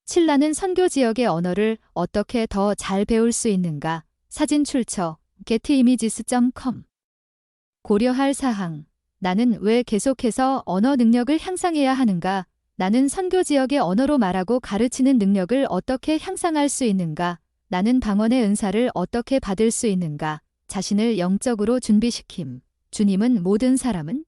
칠라는 선교 지역의 언어를 어떻게 더 잘 배울 수 있는가? 사진 출처 getimages.com. 고려할 사항. 나는 왜 계속해서 언어 능력을 향상해야 하는가? 나는 선교 지역의 언어로 말하고 가르치는 능력을 어떻게 향상할 수 있는가? 나는 방언의 은사를 어떻게 받을 수 있는가? 자신을 영적으로 준비시킴. 주님은 모든 사람은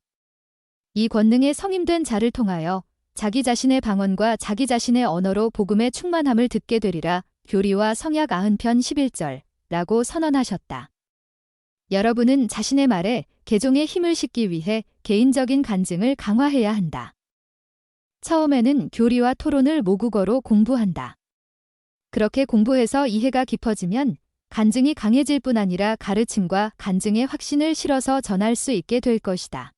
이 권능에 성임된 자를 통하여 자기 자신의 방언과 자기 자신의 언어로 복음의 충만함을 듣게 되리라. 교리와 성약 90편 11절 라고 선언하셨다. 여러분은 자신의 말에 개종의 힘을 싣기 위해 개인적인 간증을 강화해야 한다. 처음에는 교리와 토론을 모국어로 공부한다. 그렇게 공부해서 이해가 깊어지면 간증이 강해질 뿐 아니라 가르침과 간증의 확신을 실어서 전할 수 있게 될 것이다.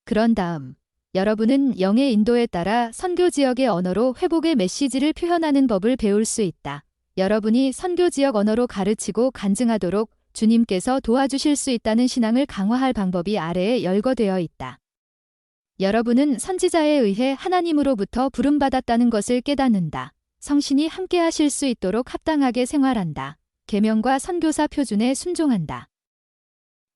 그런 다음 여러분은 영의 인도에 따라 선교 지역의 언어로 회복의 메시지를 표현하는 법을 배울 수 있다. 여러분이 선교 지역 언어로 가르치고 간증하도록 주님께서 도와주실 수 있다는 신앙을 강화할 방법이 아래에 열거되어 있다. 여러분은 선지자에 의해 하나님으로부터 부름받았다는 것을 깨닫는다. 성신이 함께 하실 수 있도록 합당하게 생활한다. 계명과 선교사 표준에 순종한다.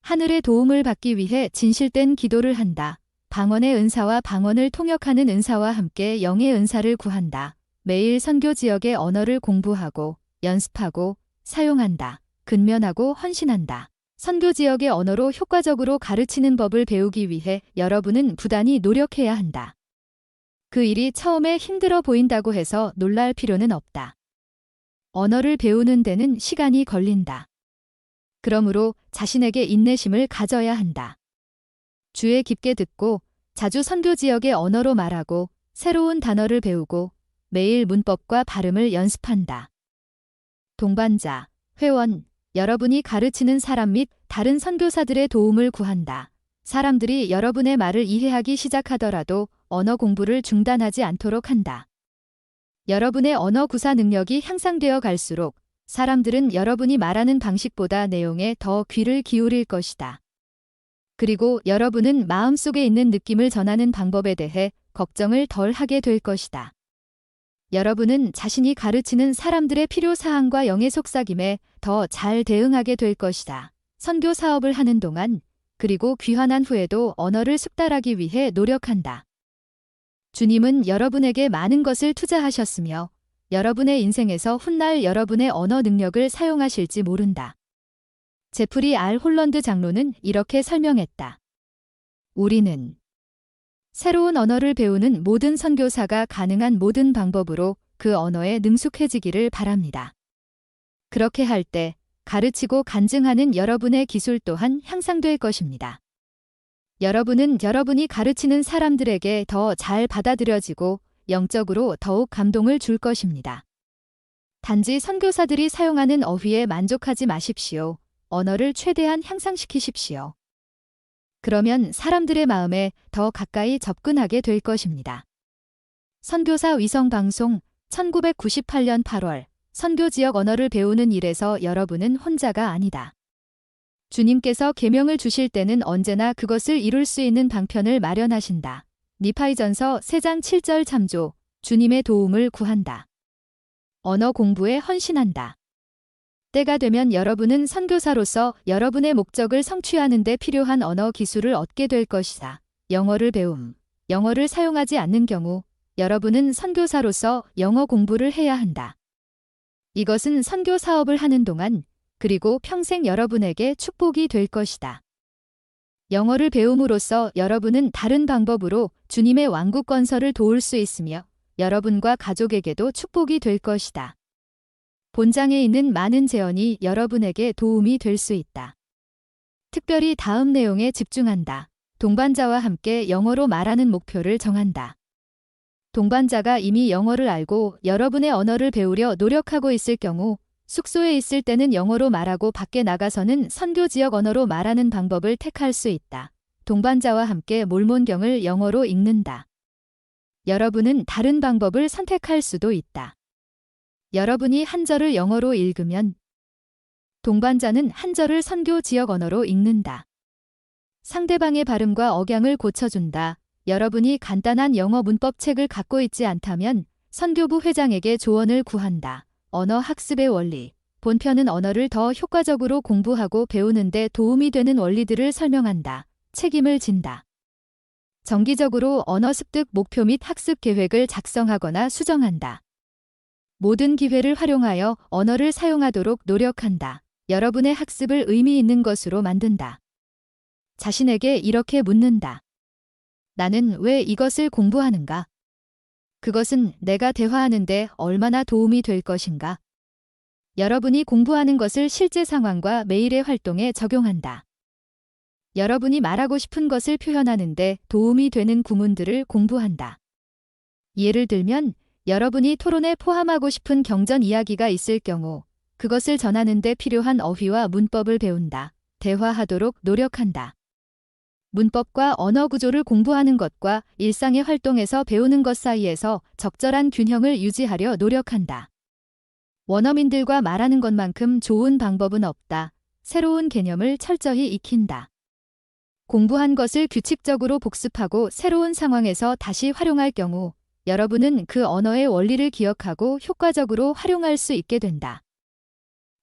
하늘의 도움을 받기 위해 진실된 기도를 한다. 방언의 은사와 방언을 통역하는 은사와 함께 영의 은사를 구한다. 매일 선교 지역의 언어를 공부하고 연습하고 사용한다. 근면하고 헌신한다. 선교 지역의 언어로 효과적으로 가르치는 법을 배우기 위해 여러분은 부단히 노력해야 한다. 그 일이 처음에 힘들어 보인다고 해서 놀랄 필요는 없다. 언어를 배우는 데는 시간이 걸린다. 그러므로 자신에게 인내심을 가져야 한다. 주에 깊게 듣고 자주 선교 지역의 언어로 말하고 새로운 단어를 배우고 매일 문법과 발음을 연습한다. 동반자, 회원, 여러분이 가르치는 사람 및 다른 선교사들의 도움을 구한다. 사람들이 여러분의 말을 이해하기 시작하더라도 언어 공부를 중단하지 않도록 한다. 여러분의 언어 구사 능력이 향상되어 갈수록 사람들은 여러분이 말하는 방식보다 내용에 더 귀를 기울일 것이다. 그리고 여러분은 마음속에 있는 느낌을 전하는 방법에 대해 걱정을 덜 하게 될 것이다. 여러분은 자신이 가르치는 사람들의 필요사항과 영의 속삭임에 더 잘 대응하게 될 것이다. 선교 사업을 하는 동안 그리고 귀환한 후에도 언어를 숙달하기 위해 노력한다. 주님은 여러분에게 많은 것을 투자하셨으며 여러분의 인생에서 훗날 여러분의 언어 능력을 사용하실지 모른다. 제프리 R. 홀런드 장로는 이렇게 설명했다. 우리는 새로운 언어를 배우는 모든 선교사가 가능한 모든 방법으로 그 언어에 능숙해지기를 바랍니다. 그렇게 할 때 가르치고 간증하는 여러분의 기술 또한 향상될 것입니다. 여러분은 여러분이 가르치는 사람들에게 더 잘 받아들여지고 영적으로 더욱 감동을 줄 것입니다. 단지 선교사들이 사용하는 어휘에 만족하지 마십시오. 언어를 최대한 향상시키십시오. 그러면 사람들의 마음에 더 가까이 접근하게 될 것입니다. 선교사 위성방송 1998년 8월 선교 지역 언어를 배우는 일에서 여러분은 혼자가 아니다. 주님께서 계명을 주실 때는 언제나 그것을 이룰 수 있는 방편을 마련하신다. 니파이전서 3장 7절 참조. 주님의 도움을 구한다. 언어 공부에 헌신한다. 때가 되면 여러분은 선교사로서 여러분의 목적을 성취하는 데 필요한 언어 기술을 얻게 될 것이다. 영어를 배움. 영어를 사용하지 않는 경우 여러분은 선교사로서 영어 공부를 해야 한다. 이것은 선교 사업을 하는 동안 그리고 평생 여러분에게 축복이 될 것이다. 영어를 배움으로써 여러분은 다른 방법으로 주님의 왕국 건설을 도울 수 있으며 여러분과 가족에게도 축복이 될 것이다. 본장에 있는 많은 재언이 여러분에게 도움이 될 수 있다. 특별히 다음 내용에 집중한다. 동반자와 함께 영어로 말하는 목표를 정한다. 동반자가 이미 영어를 알고 여러분의 언어를 배우려 노력하고 있을 경우 숙소에 있을 때는 영어로 말하고 밖에 나가서는 선교 지역 언어로 말하는 방법을 택할 수 있다. 동반자와 함께 몰몬경을 영어로 읽는다. 여러분은 다른 방법을 선택할 수도 있다. 여러분이 한 절을 영어로 읽으면 동반자는 한 절을 선교 지역 언어로 읽는다. 상대방의 발음과 억양을 고쳐준다. 여러분이 간단한 영어 문법 책을 갖고 있지 않다면 선교부 회장에게 조언을 구한다. 언어 학습의 원리. 본편은 언어를 더 효과적으로 공부하고 배우는 데 도움이 되는 원리들을 설명한다. 책임을 진다. 정기적으로 언어 습득 목표 및 학습 계획을 작성하거나 수정한다. 모든 기회를 활용하여 언어를 사용하도록 노력한다. 여러분의 학습을 의미 있는 것으로 만든다. 자신에게 이렇게 묻는다. 나는 왜 이것을 공부하는가? 그것은 내가 대화하는데 얼마나 도움이 될 것인가? 여러분이 공부하는 것을 실제 상황과 매일의 활동에 적용한다. 여러분이 말하고 싶은 것을 표현하는데 도움이 되는 구문들을 공부한다. 예를 들면 여러분이 토론에 포함하고 싶은 경전 이야기가 있을 경우 그것을 전하는 데 필요한 어휘와 문법을 배운다. 대화하도록 노력한다. 문법과 언어 구조를 공부하는 것과 일상의 활동에서 배우는 것 사이에서 적절한 균형을 유지하려 노력한다. 원어민들과 말하는 것만큼 좋은 방법은 없다. 새로운 개념을 철저히 익힌다. 공부한 것을 규칙적으로 복습하고 새로운 상황에서 다시 활용할 경우 여러분은 그 언어의 원리를 기억하고 효과적으로 활용할 수 있게 된다.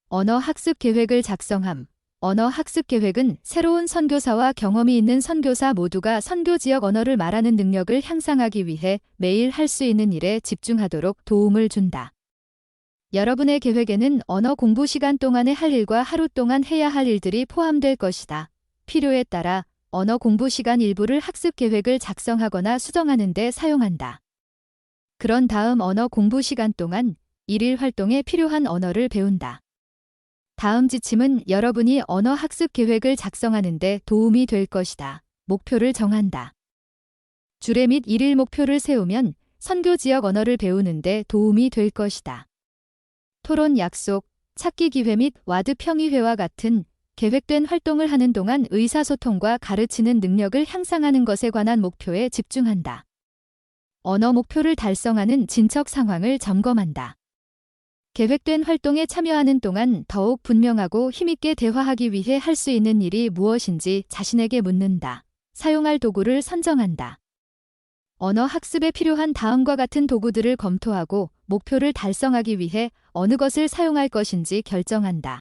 언어 학습 계획을 작성함. 언어 학습 계획은 새로운 선교사와 경험이 있는 선교사 모두가 선교 지역 언어를 말하는 능력을 향상하기 위해 매일 할 수 있는 일에 집중하도록 도움을 준다. 여러분의 계획에는 언어 공부 시간 동안에 할 일과 하루 동안 해야 할 일들이 포함될 것이다. 필요에 따라 언어 공부 시간 일부를 학습 계획을 작성하거나 수정하는 데 사용한다. 그런 다음 언어 공부 시간 동안 일일 활동에 필요한 언어를 배운다. 다음 지침은 여러분이 언어 학습 계획을 작성하는 데 도움이 될 것이다. 목표를 정한다. 주례 및 일일 목표를 세우면 선교 지역 언어를 배우는 데 도움이 될 것이다. 토론 약속, 찾기 기회 및 와드 평의회와 같은 계획된 활동을 하는 동안 의사소통과 가르치는 능력을 향상하는 것에 관한 목표에 집중한다. 언어 목표를 달성하는 진척 상황을 점검한다. 계획된 활동에 참여하는 동안 더욱 분명하고 힘있게 대화하기 위해 할 수 있는 일이 무엇인지 자신에게 묻는다. 사용할 도구를 선정한다. 언어 학습에 필요한 다음과 같은 도구들을 검토하고 목표를 달성하기 위해 어느 것을 사용할 것인지 결정한다.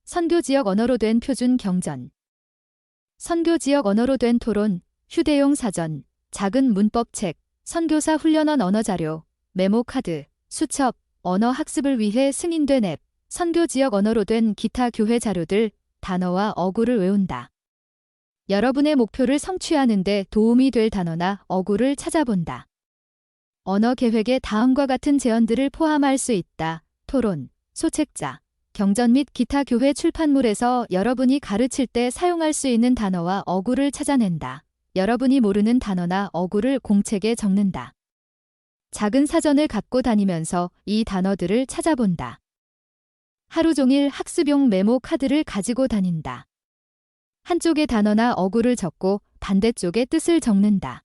선교 지역 언어로 된 표준 경전. 선교 지역 언어로 된 토론, 휴대용 사전, 작은 문법책, 선교사 훈련원 언어 자료, 메모 카드, 수첩, 언어 학습을 위해 승인된 앱, 선교 지역 언어로 된 기타 교회 자료들, 단어와 어구를 외운다. 여러분의 목표를 성취하는 데 도움이 될 단어나 어구를 찾아본다. 언어 계획에 다음과 같은 제언들을 포함할 수 있다. 토론, 소책자, 경전 및 기타 교회 출판물에서 여러분이 가르칠 때 사용할 수 있는 단어와 어구를 찾아낸다. 여러분이 모르는 단어나 어구를 공책에 적는다. 작은 사전을 갖고 다니면서 이 단어들을 찾아본다. 하루 종일 학습용 메모 카드를 가지고 다닌다. 한쪽에 단어나 어구를 적고 반대쪽에 뜻을 적는다.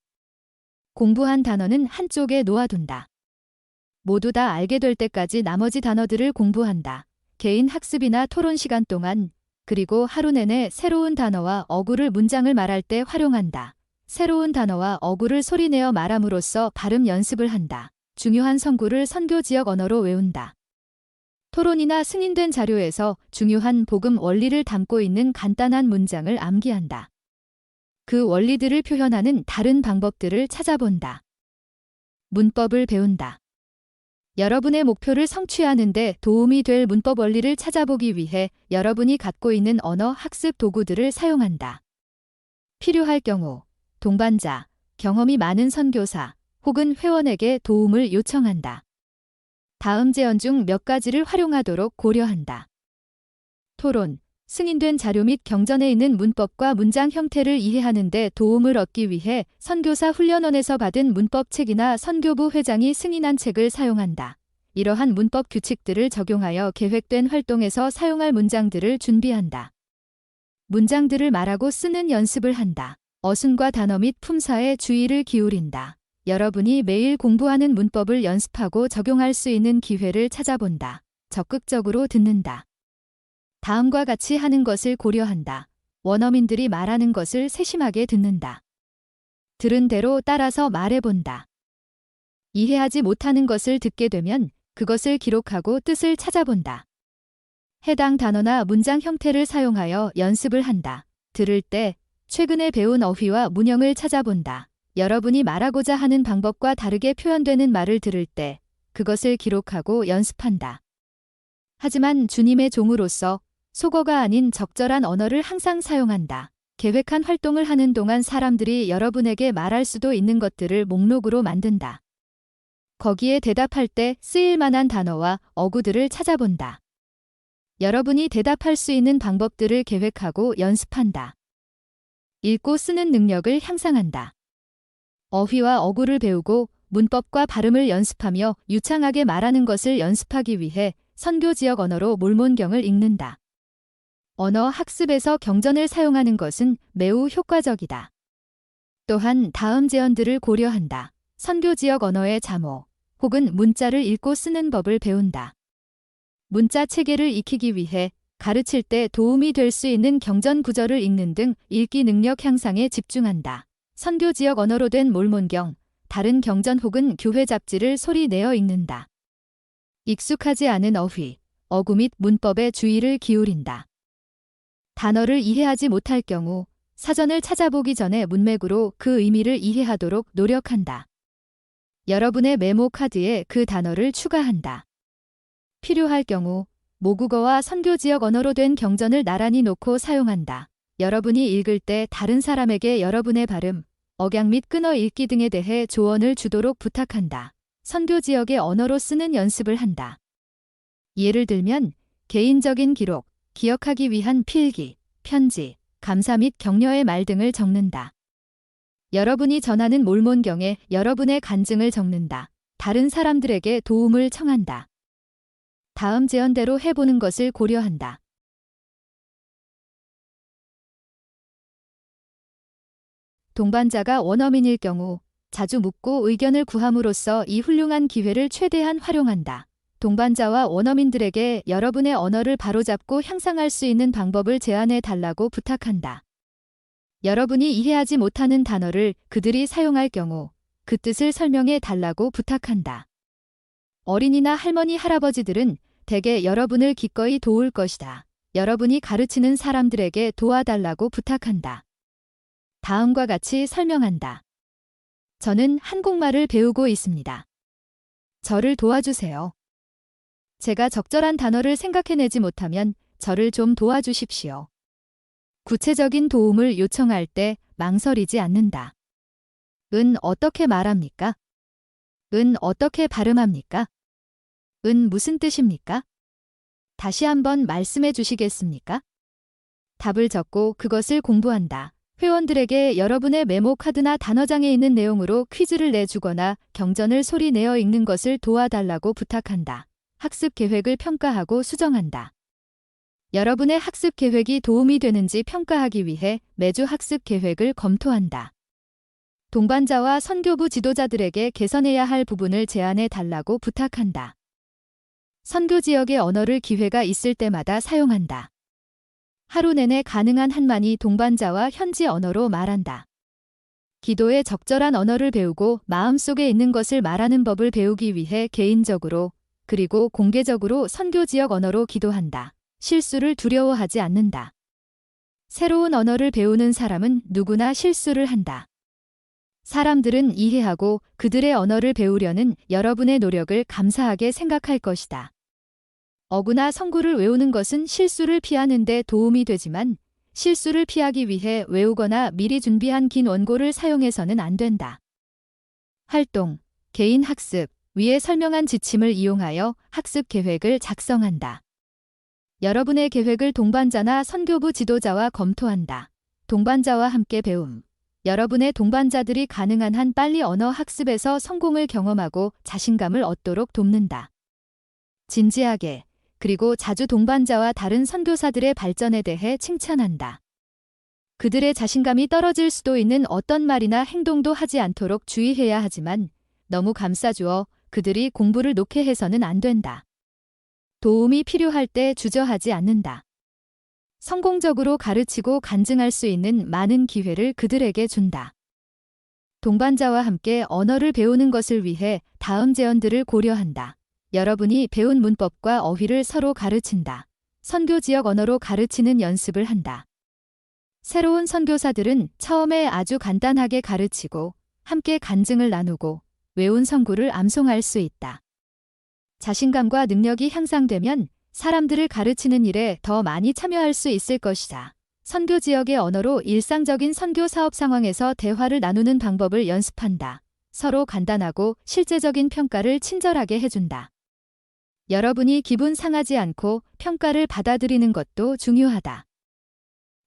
공부한 단어는 한쪽에 놓아둔다. 모두 다 알게 될 때까지 나머지 단어들을 공부한다. 개인 학습이나 토론 시간 동안, 그리고 하루 내내 새로운 단어와 어구를 문장을 말할 때 활용한다. 새로운 단어와 어구를 소리내어 말함으로써 발음 연습을 한다. 중요한 성구를 선교 지역 언어로 외운다. 토론이나 승인된 자료에서 중요한 복음 원리를 담고 있는 간단한 문장을 암기한다. 그 원리들을 표현하는 다른 방법들을 찾아본다. 문법을 배운다. 여러분의 목표를 성취하는 데 도움이 될 문법 원리를 찾아보기 위해 여러분이 갖고 있는 언어 학습 도구들을 사용한다. 필요할 경우 동반자, 경험이 많은 선교사 혹은 회원에게 도움을 요청한다. 다음 제언 중 몇 가지를 활용하도록 고려한다. 토론, 승인된 자료 및 경전에 있는 문법과 문장 형태를 이해하는 데 도움을 얻기 위해 선교사 훈련원에서 받은 문법책이나 선교부 회장이 승인한 책을 사용한다. 이러한 문법 규칙들을 적용하여 계획된 활동에서 사용할 문장들을 준비한다. 문장들을 말하고 쓰는 연습을 한다. 어순과 단어 및 품사에 주의를 기울인다. 여러분이 매일 공부하는 문법을 연습하고 적용할 수 있는 기회를 찾아본다. 적극적으로 듣는다. 다음과 같이 하는 것을 고려한다. 원어민들이 말하는 것을 세심하게 듣는다. 들은 대로 따라서 말해본다. 이해하지 못하는 것을 듣게 되면 그것을 기록하고 뜻을 찾아본다. 해당 단어나 문장 형태를 사용하여 연습을 한다. 들을 때 최근에 배운 어휘와 문형을 찾아본다. 여러분이 말하고자 하는 방법과 다르게 표현되는 말을 들을 때 그것을 기록하고 연습한다. 하지만 주님의 종으로서 속어가 아닌 적절한 언어를 항상 사용한다. 계획한 활동을 하는 동안 사람들이 여러분에게 말할 수도 있는 것들을 목록으로 만든다. 거기에 대답할 때 쓰일 만한 단어와 어구들을 찾아본다. 여러분이 대답할 수 있는 방법들을 계획하고 연습한다. 읽고 쓰는 능력을 향상한다. 어휘와 어구를 배우고 문법과 발음을 연습하며 유창하게 말하는 것을 연습하기 위해 선교 지역 언어로 몰몬경을 읽는다. 언어 학습에서 경전을 사용하는 것은 매우 효과적이다. 또한 다음 제언들을 고려한다. 선교 지역 언어의 자모 혹은 문자를 읽고 쓰는 법을 배운다. 문자 체계를 익히기 위해 가르칠 때 도움이 될 수 있는 경전 구절을 읽는 등 읽기 능력 향상에 집중한다. 선교 지역 언어로 된 몰몬경, 다른 경전 혹은 교회 잡지를 소리 내어 읽는다. 익숙하지 않은 어휘, 어구 및 문법에 주의를 기울인다. 단어를 이해하지 못할 경우 사전을 찾아보기 전에 문맥으로 그 의미를 이해하도록 노력한다. 여러분의 메모 카드에 그 단어를 추가한다. 필요할 경우 모국어와 선교 지역 언어로 된 경전을 나란히 놓고 사용한다. 여러분이 읽을 때 다른 사람에게 여러분의 발음, 억양 및 끊어 읽기 등에 대해 조언을 주도록 부탁한다. 선교 지역의 언어로 쓰는 연습을 한다. 예를 들면 개인적인 기록, 기억하기 위한 필기, 편지, 감사 및 격려의 말 등을 적는다. 여러분이 전하는 몰몬경에 여러분의 간증을 적는다. 다른 사람들에게 도움을 청한다. 다음 제언대로 해보는 것을 고려한다. 동반자가 원어민일 경우 자주 묻고 의견을 구함으로써 이 훌륭한 기회를 최대한 활용한다. 동반자와 원어민들에게 여러분의 언어를 바로잡고 향상할 수 있는 방법을 제안해 달라고 부탁한다. 여러분이 이해하지 못하는 단어를 그들이 사용할 경우 그 뜻을 설명해 달라고 부탁한다. 어린이나 할머니, 할아버지들은 대개 여러분을 기꺼이 도울 것이다. 여러분이 가르치는 사람들에게 도와달라고 부탁한다. 다음과 같이 설명한다. 저는 한국말을 배우고 있습니다. 저를 도와주세요. 제가 적절한 단어를 생각해내지 못하면 저를 좀 도와주십시오. 구체적인 도움을 요청할 때 망설이지 않는다. 은 어떻게 말합니까? 은 어떻게 발음합니까? 은 무슨 뜻입니까? 다시 한번 말씀해 주시겠습니까? 답을 적고 그것을 공부한다. 회원들에게 여러분의 메모 카드나 단어장에 있는 내용으로 퀴즈를 내주거나 경전을 소리 내어 읽는 것을 도와달라고 부탁한다. 학습 계획을 평가하고 수정한다. 여러분의 학습 계획이 도움이 되는지 평가하기 위해 매주 학습 계획을 검토한다. 동반자와 선교부 지도자들에게 개선해야 할 부분을 제안해 달라고 부탁한다. 선교 지역의 언어를 기회가 있을 때마다 사용한다. 하루 내내 가능한 한만이 동반자와 현지 언어로 말한다. 기도에 적절한 언어를 배우고 마음속에 있는 것을 말하는 법을 배우기 위해 개인적으로 그리고 공개적으로 선교 지역 언어로 기도한다. 실수를 두려워하지 않는다. 새로운 언어를 배우는 사람은 누구나 실수를 한다. 사람들은 이해하고 그들의 언어를 배우려는 여러분의 노력을 감사하게 생각할 것이다. 어구나 성구를 외우는 것은 실수를 피하는 데 도움이 되지만 실수를 피하기 위해 외우거나 미리 준비한 긴 원고를 사용해서는 안 된다. 활동, 개인 학습, 위에 설명한 지침을 이용하여 학습 계획을 작성한다. 여러분의 계획을 동반자나 선교부 지도자와 검토한다. 동반자와 함께 배움. 여러분의 동반자들이 가능한 한 빨리 언어 학습에서 성공을 경험하고 자신감을 얻도록 돕는다. 진지하게, 그리고 자주 동반자와 다른 선교사들의 발전에 대해 칭찬한다. 그들의 자신감이 떨어질 수도 있는 어떤 말이나 행동도 하지 않도록 주의해야 하지만 너무 감싸주어 그들이 공부를 놓게 해서는 안 된다. 도움이 필요할 때 주저하지 않는다. 성공적으로 가르치고 간증할 수 있는 많은 기회를 그들에게 준다. 동반자와 함께 언어를 배우는 것을 위해 다음 제언들을 고려한다. 여러분이 배운 문법과 어휘를 서로 가르친다. 선교 지역 언어로 가르치는 연습을 한다. 새로운 선교사들은 처음에 아주 간단하게 가르치고 함께 간증을 나누고 외운 성구를 암송할 수 있다. 자신감과 능력이 향상되면 사람들을 가르치는 일에 더 많이 참여할 수 있을 것이다. 선교 지역의 언어로 일상적인 선교 사업 상황에서 대화를 나누는 방법을 연습한다. 서로 간단하고 실제적인 평가를 친절하게 해준다. 여러분이 기분 상하지 않고 평가를 받아들이는 것도 중요하다.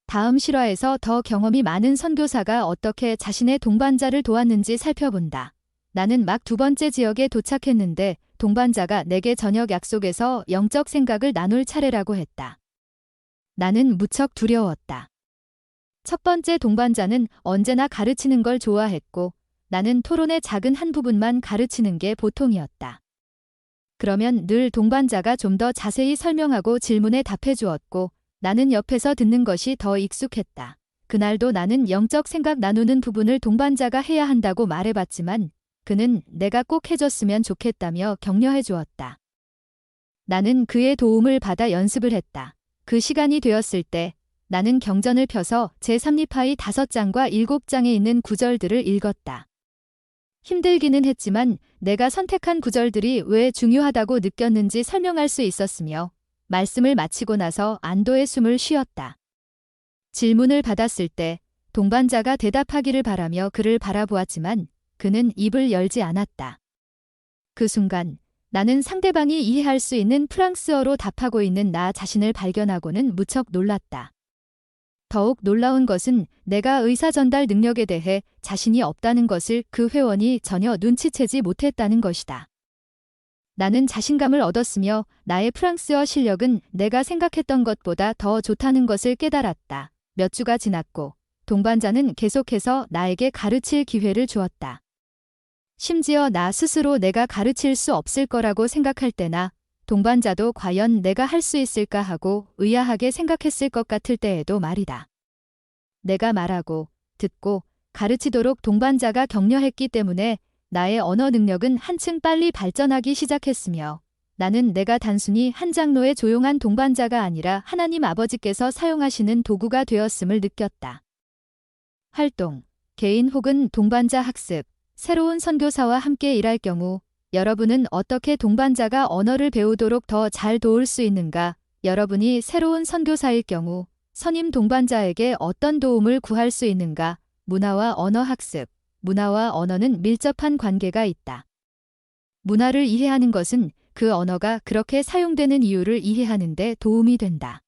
다음 실화에서 더 경험이 많은 선교사가 어떻게 자신의 동반자를 도왔는지 살펴본다. 나는 막 2번째 지역에 도착했는데 동반자가 내게 저녁 약속에서 영적 생각을 나눌 차례라고 했다. 나는 무척 두려웠다. 첫 번째 동반자는 언제나 가르치는 걸 좋아했고 나는 토론의 작은 한 부분만 가르치는 게 보통이었다. 그러면 늘 동반자가 좀 더 자세히 설명하고 질문에 답해 주었고 나는 옆에서 듣는 것이 더 익숙했다. 그날도 나는 영적 생각 나누는 부분을 동반자가 해야 한다고 말해봤지만 그는 내가 꼭 해줬으면 좋겠다며 격려해 주었다. 나는 그의 도움을 받아 연습을 했다. 그 시간이 되었을 때 나는 경전을 펴서 제3리파이 5장과 7장에 있는 구절들을 읽었다. 힘들기는 했지만 내가 선택한 구절들이 왜 중요하다고 느꼈는지 설명할 수 있었으며 말씀을 마치고 나서 안도의 숨을 쉬었다. 질문을 받았을 때 동반자가 대답하기를 바라며 그를 바라보았지만 그는 입을 열지 않았다. 그 순간 나는 상대방이 이해할 수 있는 프랑스어로 답하고 있는 나 자신을 발견하고는 무척 놀랐다. 더욱 놀라운 것은 내가 의사 전달 능력에 대해 자신이 없다는 것을 그 회원이 전혀 눈치채지 못했다는 것이다. 나는 자신감을 얻었으며 나의 프랑스어 실력은 내가 생각했던 것보다 더 좋다는 것을 깨달았다. 몇 주가 지났고 동반자는 계속해서 나에게 가르칠 기회를 주었다. 심지어 나 스스로 내가 가르칠 수 없을 거라고 생각할 때나 동반자도 과연 내가 할 수 있을까 하고 의아하게 생각했을 것 같을 때에도 말이다. 내가 말하고 듣고 가르치도록 동반자가 격려했기 때문에 나의 언어 능력은 한층 빨리 발전하기 시작했으며 나는 내가 단순히 한 장로의 조용한 동반자가 아니라 하나님 아버지께서 사용하시는 도구가 되었음을 느꼈다. 활동, 개인 혹은 동반자 학습, 새로운 선교사와 함께 일할 경우 여러분은 어떻게 동반자가 언어를 배우도록 더 잘 도울 수 있는가? 여러분이 새로운 선교사일 경우 선임 동반자에게 어떤 도움을 구할 수 있는가? 문화와 언어 학습. 문화와 언어는 밀접한 관계가 있다. 문화를 이해하는 것은 그 언어가 그렇게 사용되는 이유를 이해하는 데 도움이 된다.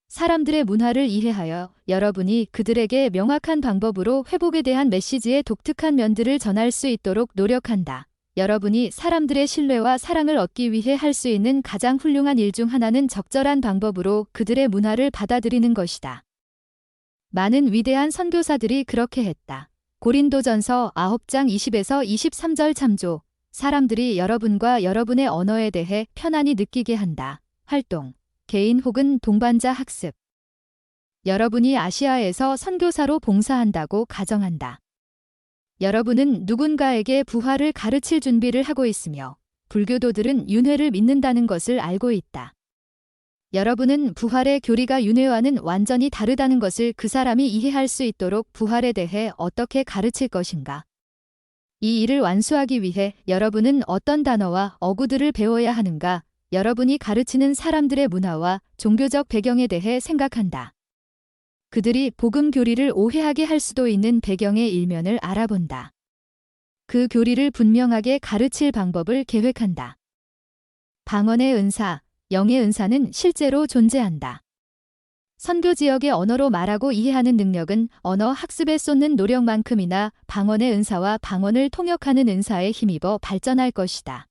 사람들의 문화를 이해하여 여러분이 그들에게 명확한 방법으로 회복에 대한 메시지의 독특한 면들을 전할 수 있도록 노력한다. 여러분이 사람들의 신뢰와 사랑을 얻기 위해 할 수 있는 가장 훌륭한 일 중 하나는 적절한 방법으로 그들의 문화를 받아들이는 것이다. 많은 위대한 선교사들이 그렇게 했다. 고린도전서 9장 20에서 23절 참조. 사람들이 여러분과 여러분의 언어에 대해 편안히 느끼게 한다. 활동, 개인 혹은 동반자 학습. 여러분이 아시아에서 선교사로 봉사한다고 가정한다. 여러분은 누군가에게 부활을 가르칠 준비를 하고 있으며 불교도들은 윤회를 믿는다는 것을 알고 있다. 여러분은 부활의 교리가 윤회와는 완전히 다르다는 것을 그 사람이 이해할 수 있도록 부활에 대해 어떻게 가르칠 것인가? 이 일을 완수하기 위해 여러분은 어떤 단어와 어구들을 배워야 하는가? 여러분이 가르치는 사람들의 문화와 종교적 배경에 대해 생각한다. 그들이 복음 교리를 오해하게 할 수도 있는 배경의 일면을 알아본다. 그 교리를 분명하게 가르칠 방법을 계획한다. 방언의 은사, 영의 은사는 실제로 존재한다. 선교 지역의 언어로 말하고 이해하는 능력은 언어 학습에 쏟는 노력만큼이나 방언의 은사와 방언을 통역하는 은사에 힘입어 발전할 것이다.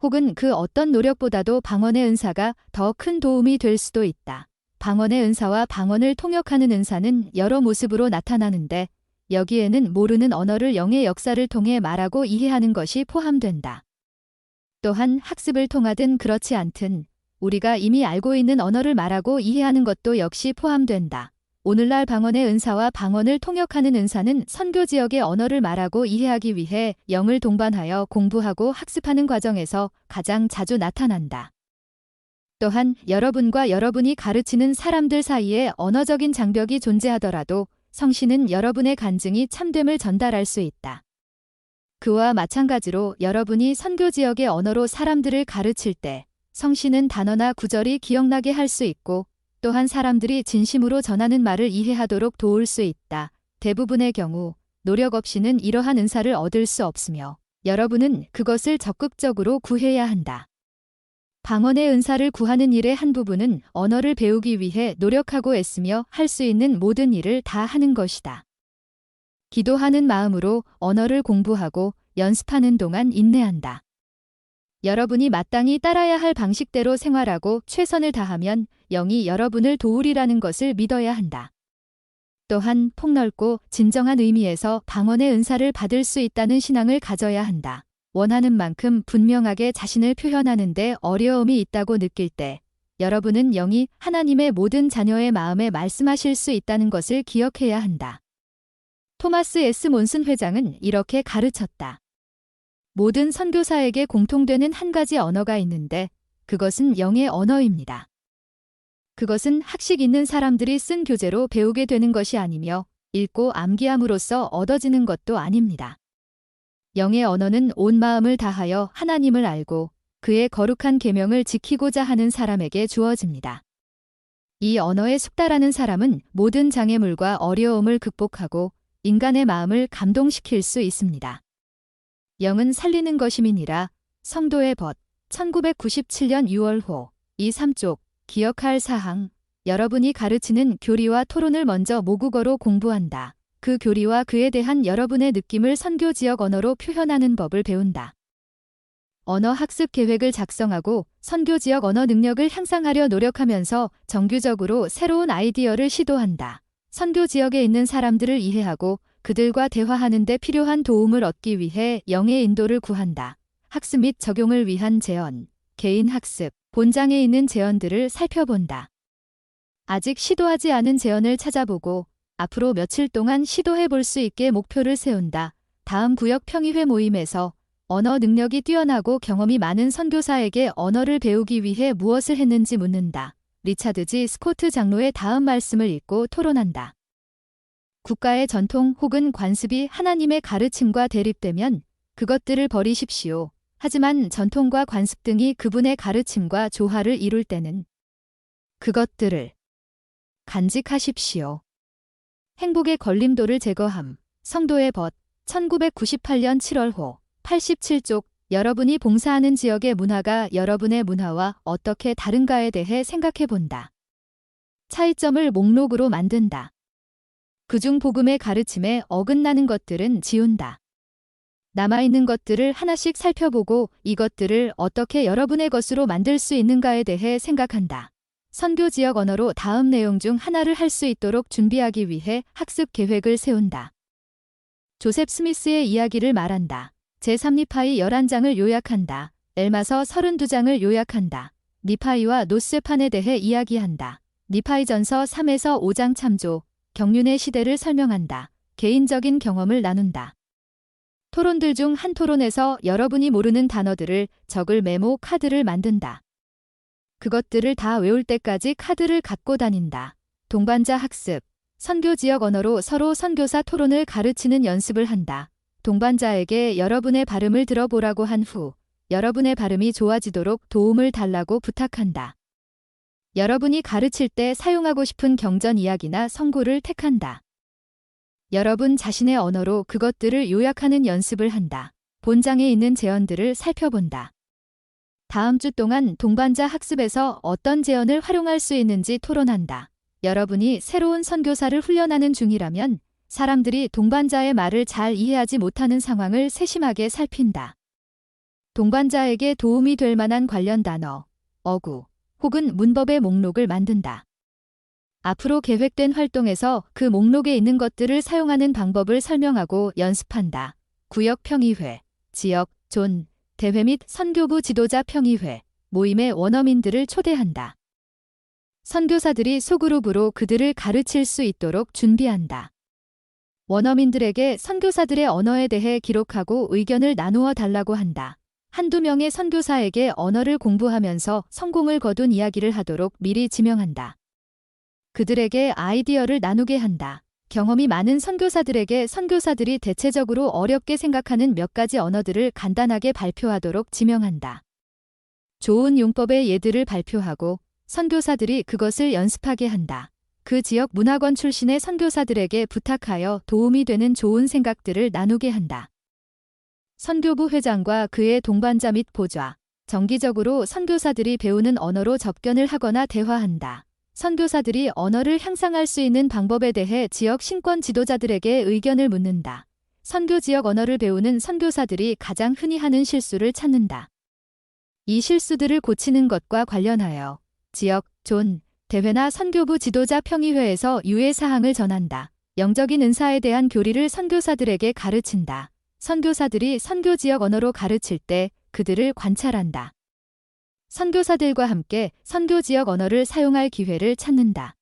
혹은 그 어떤 노력보다도 방언의 은사가 더 큰 도움이 될 수도 있다. 방언의 은사와 방언을 통역하는 은사는 여러 모습으로 나타나는데 여기에는 모르는 언어를 영의 역사를 통해 말하고 이해하는 것이 포함된다. 또한 학습을 통하든 그렇지 않든 우리가 이미 알고 있는 언어를 말하고 이해하는 것도 역시 포함된다. 오늘날 방언의 은사와 방언을 통역하는 은사는 선교 지역의 언어를 말하고 이해하기 위해 영을 동반하여 공부하고 학습하는 과정에서 가장 자주 나타난다. 또한 여러분과 여러분이 가르치는 사람들 사이에 언어적인 장벽이 존재하더라도 성신은 여러분의 간증이 참됨을 전달할 수 있다. 그와 마찬가지로 여러분이 선교 지역의 언어로 사람들을 가르칠 때 성신은 단어나 구절이 기억나게 할 수 있고 또한 사람들이 진심으로 전하는 말을 이해하도록 도울 수 있다. 대부분의 경우 노력 없이는 이러한 은사를 얻을 수 없으며 여러분은 그것을 적극적으로 구해야 한다. 방언의 은사를 구하는 일의 한 부분은 언어를 배우기 위해 노력하고 애쓰며 할 수 있는 모든 일을 다 하는 것이다. 기도하는 마음으로 언어를 공부하고 연습하는 동안 인내한다. 여러분이 마땅히 따라야 할 방식대로 생활하고 최선을 다하면 영이 여러분을 도우리라는 것을 믿어야 한다. 또한 폭넓고 진정한 의미에서 방언의 은사를 받을 수 있다는 신앙을 가져야 한다. 원하는 만큼 분명하게 자신을 표현하는 데 어려움이 있다고 느낄 때 여러분은 영이 하나님의 모든 자녀의 마음에 말씀하실 수 있다는 것을 기억해야 한다. 토마스 S. 몬슨 회장은 이렇게 가르쳤다. 모든 선교사에게 공통되는 한 가지 언어가 있는데 그것은 영의 언어입니다. 그것은 학식 있는 사람들이 쓴 교재로 배우게 되는 것이 아니며 읽고 암기함으로써 얻어지는 것도 아닙니다. 영의 언어는 온 마음을 다하여 하나님을 알고 그의 거룩한 계명을 지키고자 하는 사람에게 주어집니다. 이 언어에 숙달하는 사람은 모든 장애물과 어려움을 극복하고 인간의 마음을 감동시킬 수 있습니다. 영은 살리는 것임이니라. 성도의 벗 1997년 6월호 2-3쪽 기억할 사항 여러분이 가르치는 교리와 토론을 먼저 모국어로 공부한다. 그 교리와 그에 대한 여러분의 느낌을 선교 지역 언어로 표현하는 법을 배운다. 언어 학습 계획을 작성하고 선교 지역 언어 능력을 향상하려 노력하면서 정규적으로 새로운 아이디어를 시도한다. 선교 지역에 있는 사람들을 이해하고 그들과 대화하는 데 필요한 도움을 얻기 위해 영의 인도를 구한다. 학습 및 적용을 위한 제언, 개인 학습, 본장에 있는 제언들을 살펴본다. 아직 시도하지 않은 제언을 찾아보고 앞으로 며칠 동안 시도해 볼 수 있게 목표를 세운다. 다음 구역 평의회 모임에서 언어 능력이 뛰어나고 경험이 많은 선교사에게 언어를 배우기 위해 무엇을 했는지 묻는다. 리차드 G. 스코트 장로의 다음 말씀을 읽고 토론한다. 국가의 전통 혹은 관습이 하나님의 가르침과 대립되면 그것들을 버리십시오. 하지만 전통과 관습 등이 그분의 가르침과 조화를 이룰 때는 그것들을 간직하십시오. 행복의 걸림돌을 제거함. 성도의 벗 1998년 7월호 87쪽 여러분이 봉사하는 지역의 문화가 여러분의 문화와 어떻게 다른가에 대해 생각해 본다. 차이점을 목록으로 만든다. 그중 복음의 가르침에 어긋나는 것들은 지운다. 남아있는 것들을 하나씩 살펴보고 이것들을 어떻게 여러분의 것으로 만들 수 있는가에 대해 생각한다. 선교 지역 언어로 다음 내용 중 하나를 할 수 있도록 준비하기 위해 학습 계획을 세운다. 조셉 스미스의 이야기를 말한다. 제3니파이 11장을 요약한다. 엘마서 32장을 요약한다. 니파이와 노스판에 대해 이야기한다. 니파이전서 3에서 5장 참조, 경륜의 시대를 설명한다. 개인적인 경험을 나눈다. 토론들 중 한 토론에서 여러분이 모르는 단어들을 적을 메모 카드를 만든다. 그것들을 다 외울 때까지 카드를 갖고 다닌다. 동반자 학습. 선교 지역 언어로 서로 선교사 토론을 가르치는 연습을 한다. 동반자에게 여러분의 발음을 들어보라고 한 후 여러분의 발음이 좋아지도록 도움을 달라고 부탁한다. 여러분이 가르칠 때 사용하고 싶은 경전 이야기나 성구를 택한다. 여러분 자신의 언어로 그것들을 요약하는 연습을 한다. 본장에 있는 제언들을 살펴본다. 다음 주 동안 동반자 학습에서 어떤 제언을 활용할 수 있는지 토론한다. 여러분이 새로운 선교사를 훈련하는 중이라면 사람들이 동반자의 말을 잘 이해하지 못하는 상황을 세심하게 살핀다. 동반자에게 도움이 될 만한 관련 단어, 어구, 혹은 문법의 목록을 만든다. 앞으로 계획된 활동에서 그 목록에 있는 것들을 사용하는 방법을 설명하고 연습한다. 구역 평의회, 지역, 존, 대회 및 선교부 지도자 평의회, 모임의 원어민들을 초대한다. 선교사들이 소그룹으로 그들을 가르칠 수 있도록 준비한다. 원어민들에게 선교사들의 언어에 대해 기록하고 의견을 나누어 달라고 한다. 한두 명의 선교사에게 언어를 공부하면서 성공을 거둔 이야기를 하도록 미리 지명한다. 그들에게 아이디어를 나누게 한다. 경험이 많은 선교사들에게 선교사들이 대체적으로 어렵게 생각하는 몇 가지 언어들을 간단하게 발표하도록 지명한다. 좋은 용법의 예들을 발표하고 선교사들이 그것을 연습하게 한다. 그 지역 문화권 출신의 선교사들에게 부탁하여 도움이 되는 좋은 생각들을 나누게 한다. 선교부 회장과 그의 동반자 및 보좌. 정기적으로 선교사들이 배우는 언어로 접견을 하거나 대화한다. 선교사들이 언어를 향상할 수 있는 방법에 대해 지역 신권 지도자들에게 의견을 묻는다. 선교 지역 언어를 배우는 선교사들이 가장 흔히 하는 실수를 찾는다. 이 실수들을 고치는 것과 관련하여 지역, 존, 대회나 선교부 지도자 평의회에서 유예 사항을 전한다. 영적인 은사에 대한 교리를 선교사들에게 가르친다. 선교사들이 선교 지역 언어로 가르칠 때 그들을 관찰한다. 선교사들과 함께 선교 지역 언어를 사용할 기회를 찾는다.